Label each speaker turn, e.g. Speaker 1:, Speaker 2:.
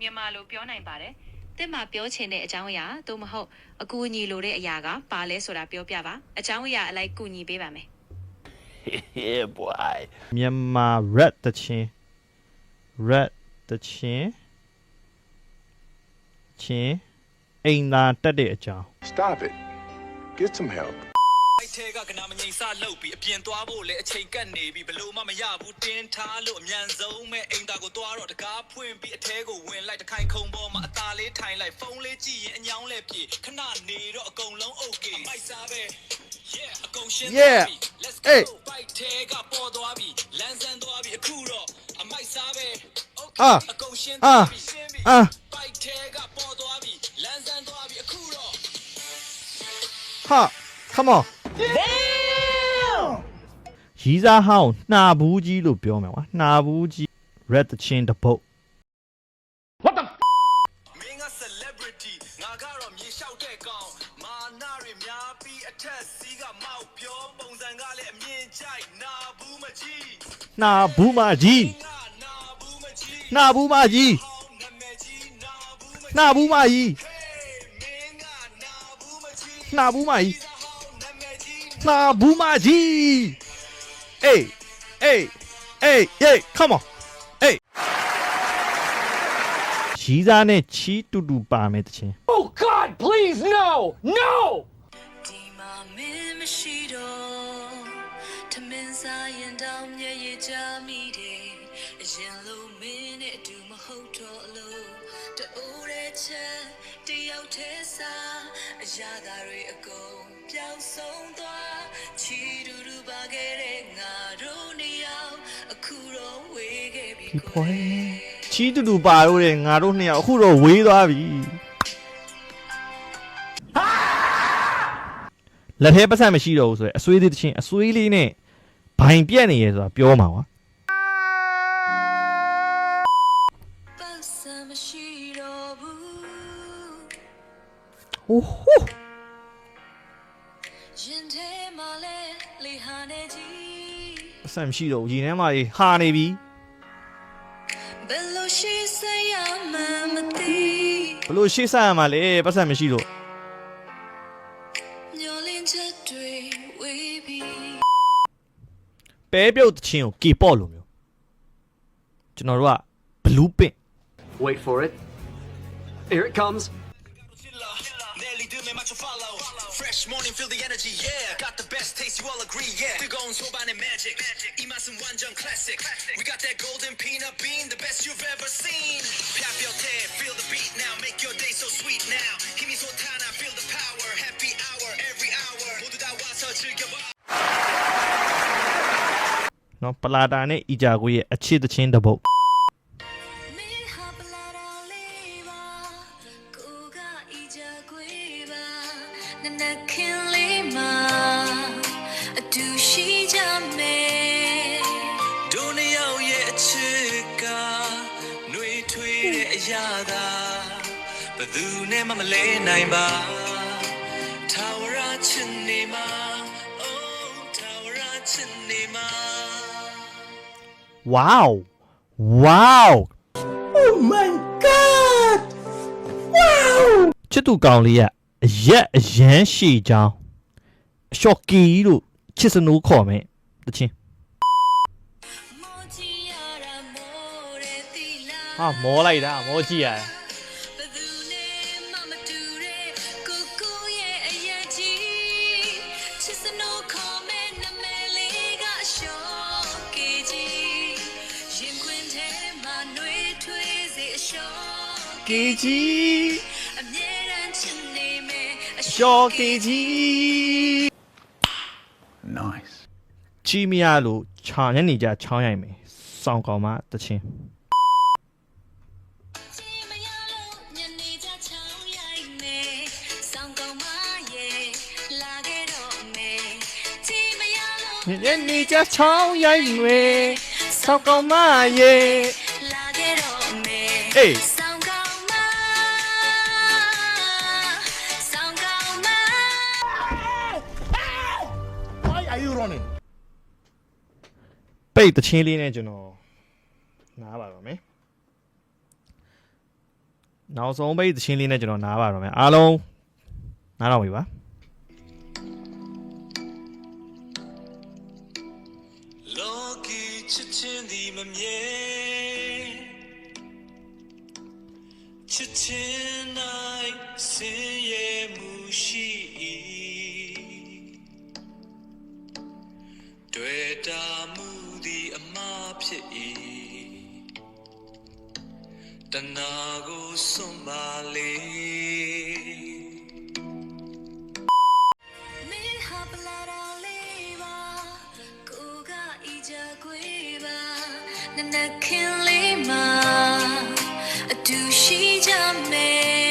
Speaker 1: မြန်မာလိုပြောနိုင်ပါတယ်။တင်မှာပြောချင်တဲ့အကြောင်းအရာသို့မဟုတ်အကူအညီလိုတဲ့အရာကဘာလဲဆိုတာပြောပြပါ။အကြောင်းအရာအလိုက်ကူညီပေးပါမယ်။
Speaker 2: Yeah boy မြန်မာ red တချင်း red တချင်းချင်းအိမ်သာတက်တဲ့အကြောင်း
Speaker 3: Stop it. Get some help.
Speaker 4: ไอ้เทก็กระนามันยังซ่าเล่าปีเปลี่ยนตัวโบเลยเชิงกันนี่ปีบลูมาไม่ยากบูตินท้าโลมยันโซ่แม่เองตาก็ตัวรอดกาพุ่งปีเทก็เวนไล่ตะไคร้คงบอมาตาเล่ไทยไล่ฟงเล่จี้ยันยองเล่ปีขนาดนี้รอกงลงโอเคไม่ซาเบ้อากงเชน
Speaker 2: Yeah
Speaker 4: Let's go
Speaker 2: เอ้ย
Speaker 4: ไปเทก็ปอตัวบีแลนซันตัวบีคู่รอไม่ซาเบ้อากงเชนไปเทก็ปอตัวบีแลนซันตัวบีคู่รอ
Speaker 2: ဟာ come on ရီးစားဟောင်းနှာဘူးကြီးလို့ပြောမယ်ကွာနှာဘူးကြီး red တချင်းတစ်ပုတ်
Speaker 4: မင်းက celebrity ငါကတော့မြေလျှောက်တဲ့ကောင်မာနာတွေများပြီးအထက်စီးကမောက်ပြောပုံစံကလည်းအမြင်ကြိုက်နာဘူးမကြီး
Speaker 2: နှာဘူးမကြီး
Speaker 4: ငါနာဘူးမကြီး
Speaker 2: နှာဘူးမကြီး
Speaker 4: ဟောင်းနာမည်ကြီးနာဘူးမကြီး
Speaker 2: နှာဘူးမကြီး
Speaker 4: ဟေးမင်းကနာဘူးမကြီး
Speaker 2: နှာဘူးမကြီး
Speaker 4: ဟောင်းနာမည်ကြီး
Speaker 2: နှာဘူးမကြီးအေးအေးအေး yeah come on အေးရီးစားနဲ့ချီတူတူပါမယ်တချင်း
Speaker 5: Oh God, please, no! No!
Speaker 1: ဒီမှာမင်းမရှိတော့ထမင်းစားရင်တောင်မျက်ရည်ကျမိတယ်အရင်လိုမင်းနဲ့အတူမဟုတ်တော့လို့တူတဲ့ချက်တယောက်တည်းစားအရာသာတွေအကုန်ပြောင်းဆုံးသွားချီတူတူပါခဲ့တဲ့ငါတို့နှစ်ယောက်အခုတော့ဝေးခဲ့ပြီကိုယ်
Speaker 2: ချီတူတူပါလို့တဲ့ငါတို့နှစ်ယောက်အခုတော့ဝေးသွားပြီလက်ထဲပတ်စံမရှိတော့ဘူးဆိုရယ်အဆွေးသေးတချင်းအဆွေးလေးနဲ့ဘိုင်ပြက်နေရဲဆိုတာပြောမှာကွာ
Speaker 1: ပတ်စံမရှိတော့ဘူး
Speaker 2: ဟိုဟို
Speaker 1: ရင်ထဲမှာလဲလေဟာနေကြီး
Speaker 2: ပတ်စံမရှိတော့ဘူးရင်ထဲမှာဟာနေပြီ
Speaker 1: ဘယ်လိုရှိစရာမှမသိ
Speaker 2: ဘလို့ရှေ့ဆက်ရမှာလဲပတ်စံမရှိလို့
Speaker 1: ညှို့လင်းချက်တွေဝေးပြီး
Speaker 2: ပဲပြုတ်တချင်းကိုကေပေါ့လိုမျိုးကျွန်တော်တို့ကဘလူးပင့်
Speaker 5: Wait for it. Here it comes.
Speaker 4: Nearly do me much to follow. Fresh morning, feel the energy, yeah. Got the best taste, you all agree, yeah. We're going so by the magic. Imasun Wanjung classic. We got that golden peanut bean, the best you've ever seen. Pop your head, feel the beat now. Make your day so sweet now. Give me so time, I feel the power. Happy hour, every hour. 모두 다 와서 즐겨봐.
Speaker 2: နော်ပလာတာနဲ့အီဂျာကိုရဲ့အချစ်တချင်းတစ်ပုတ်
Speaker 1: မင်းဟာပလာတော်လေးပါကိုကအီကြခွေးပါနနခင်လေးမှာအတူရှိကြမယ်
Speaker 4: Dunia ye chika, nui tui de yada, badu ne mamale naimba, tawara chinima, oh tawara chinima.
Speaker 2: wow wow
Speaker 5: Oh my God! Wow!
Speaker 2: ချစ်သူကောင်လေးကအရက်အရန်ရှည်ချောင်းအရှော့ကီလို့ချစ်စနိုးခေါ်မယ်တချင်း
Speaker 1: မောချီရတာမိုးတဲ့တီလာ
Speaker 2: ဟာမောလိုက်တာမောကြည့်ရတယ်
Speaker 1: ဘသူနဲ့မှမတူတဲ့ကိုကိုရဲ့အရင်ကြီးချစ်စနိုးခေါ်မဲ့နမဲလေးကရှော့ကေကြီးရင်ခွင်ထဲမှာနှွေးထွေးစေအရှော့
Speaker 2: ကေကြီး
Speaker 1: အမြဲတမ်းချစ်နေမယ်အ
Speaker 2: ရှော့ကေကြီး
Speaker 3: Nice.
Speaker 2: ချီမရလို့ချောင်းညနေကြချောင်းရိုက်မယ်စောင်းကောင်မတချင်း
Speaker 1: ချီမရလို့ညနေချချောင်းရိုက်မယ်စောင်းကောင်းမရဲ့လာခဲ့တော့မယ်ချီမရလို့
Speaker 2: ညနေကြချောင်းရိုက်မယ်စောင်းကောင်မရဲ့
Speaker 1: လာခဲ့တော့မယ်
Speaker 2: အေး
Speaker 1: စောင်းကောင်းမစောင်းကောင်းမ
Speaker 3: Why are you running?
Speaker 2: ပိတ်တချင်းလေးနဲ့ကျွန်တော်နားပါတော့မယ် နောက်ဆုံးပိတ်သချင်းလေးနဲ့ကျွန်တော်နားပါတော့မယ်အားလုံးနားတော့ပြီပါ
Speaker 4: Loki chichin di mamye Chichin nai sin ye mushi Dwe da mu di ama phit yi Tana go sun ba le
Speaker 1: Me hablara leva koga ija kweba nana kin le ma adu shi jame